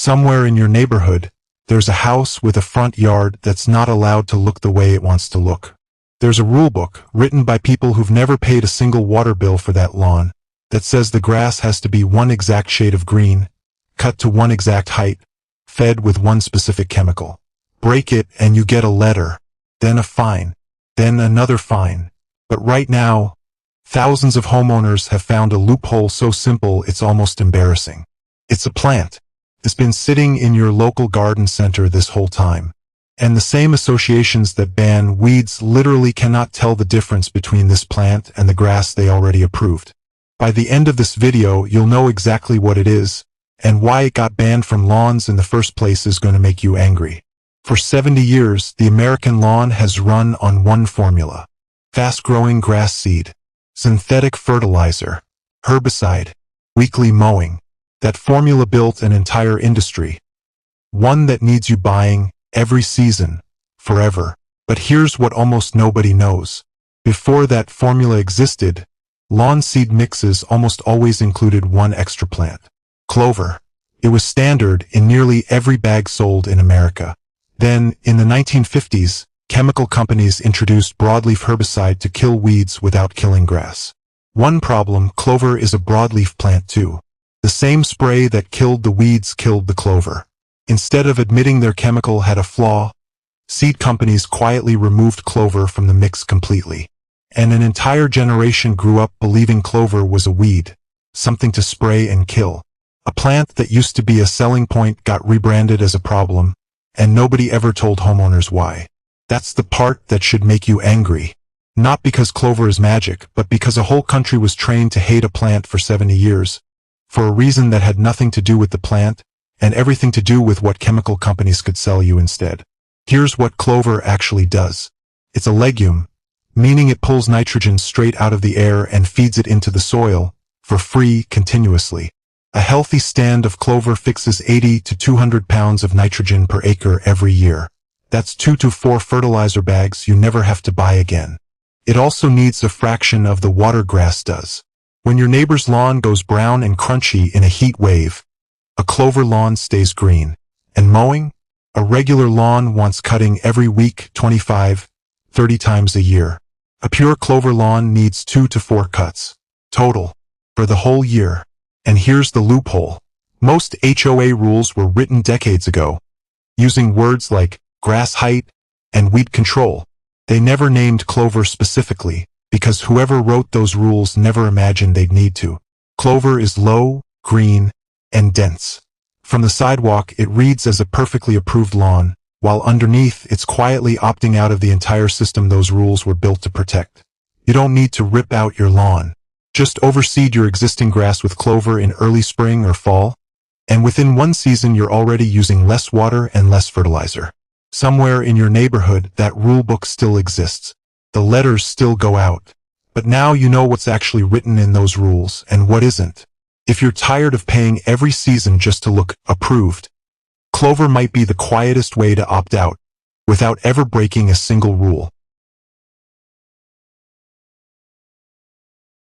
Somewhere in your neighborhood, there's a house with a front yard that's not allowed to look the way it wants to look. There's a rule book written by people who've never paid a single water bill for that lawn that says the grass has to be one exact shade of green, cut to one exact height, fed with one specific chemical. Break it and you get a letter, then a fine, then another fine. But right now, thousands of homeowners have found a loophole so simple it's almost embarrassing. It's a plant. It's been sitting in your local garden center this whole time. And the same associations that ban weeds literally cannot tell the difference between this plant and the grass they already approved. By the end of this video, you'll know exactly what it is, and why it got banned from lawns in the first place is going to make you angry. For 70 years, the American lawn has run on one formula: fast-growing grass seed, synthetic fertilizer, herbicide, weekly mowing. That formula built an entire industry. One that needs you buying every season, forever. But here's what almost nobody knows. Before that formula existed, lawn seed mixes almost always included one extra plant: clover. It was standard in nearly every bag sold in America. Then, in the 1950s, chemical companies introduced broadleaf herbicide to kill weeds without killing grass. One problem: clover is a broadleaf plant too. The same spray that killed the weeds killed the clover. Instead of admitting their chemical had a flaw, seed companies quietly removed clover from the mix completely. And an entire generation grew up believing clover was a weed, something to spray and kill. A plant that used to be a selling point got rebranded as a problem, and nobody ever told homeowners why. That's the part that should make you angry. Not because clover is magic, but because a whole country was trained to hate a plant for 70 years, for a reason that had nothing to do with the plant, and everything to do with what chemical companies could sell you instead. Here's what clover actually does. It's a legume, meaning it pulls nitrogen straight out of the air and feeds it into the soil, for free, continuously. A healthy stand of clover fixes 80 to 200 pounds of nitrogen per acre every year. That's 2 to 4 fertilizer bags you never have to buy again. It also needs a fraction of the water grass does. When your neighbor's lawn goes brown and crunchy in a heat wave, a clover lawn stays green. And mowing? A regular lawn wants cutting every week, 25, 30 times a year. A pure clover lawn needs 2 to 4 cuts, total, for the whole year. And here's the loophole. Most HOA rules were written decades ago, using words like grass height and weed control. They never named clover specifically, because whoever wrote those rules never imagined they'd need to. Clover is low, green, and dense. From the sidewalk, it reads as a perfectly approved lawn, while underneath, it's quietly opting out of the entire system those rules were built to protect. You don't need to rip out your lawn. Just overseed your existing grass with clover in early spring or fall, and within one season you're already using less water and less fertilizer. Somewhere in your neighborhood, that rule book still exists. The letters still go out. But now you know what's actually written in those rules and what isn't. If you're tired of paying every season just to look approved, clover might be the quietest way to opt out, without ever breaking a single rule.